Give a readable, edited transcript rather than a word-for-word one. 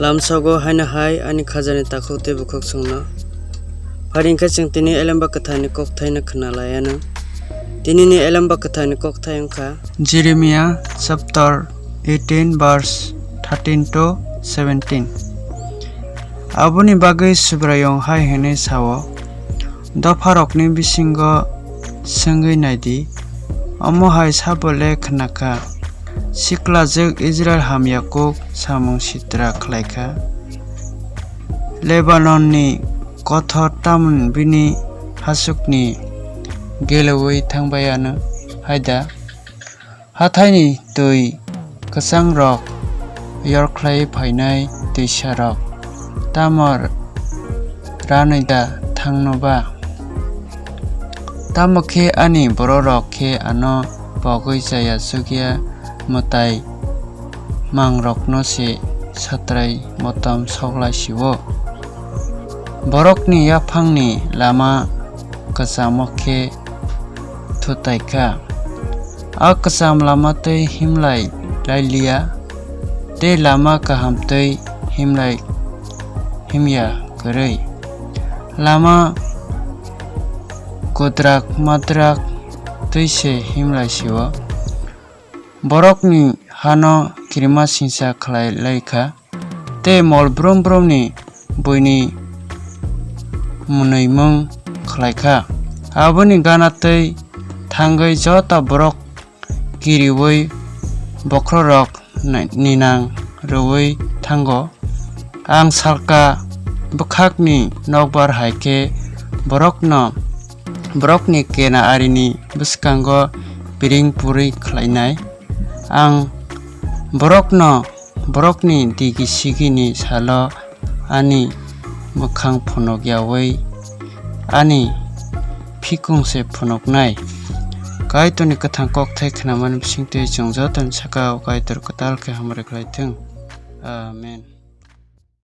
lamsago haina hai ani khajani takhute bukhok sungna Paringka cheng tini elamba kathani kokthai na khnalayana tini ni elamba kathani kokthai angkha Jeremiah chapter 18 verse 13 to 17 Aboni bagai Subraiyung hai hene sawo dofarokni bisingo sengui naidi amo hai sabole khnaka siklajak Israel hamyakuk samung sitra khlaika Lebanon ni kothor tamun bini hasukni gelewui thangbayano haida hathaini tui kasang rok yorklai phainai tuisarok tamor ranaida thangnoba tamokhe ani bororok khe ano bogoi jaya sugya motai mangrokno se satrai motam soglai siwo borokni yaphangni lama kasamokhe thutaika a kasam lama tei himlai lailia te lama kaham tei himlai himya korei lama kodrak madrak tuise himlai siwo borokni hano kirima singsa khlai laika te mol brom bromni boini munaimung khlaika aboni gana tei thangai jota borok kiriwui bokrorok ninang rowui thango ang salka bukhakni nokbar haike borokni kena arini buskango piring puri khlainai ang borokni digi sigini salo ani bukhang phonokyawi ani phikungse phonoknai kaitoni kathang kokthai khnamani bisingtwi chungjaton sakao kaitor katal ke hamre khlaitung amen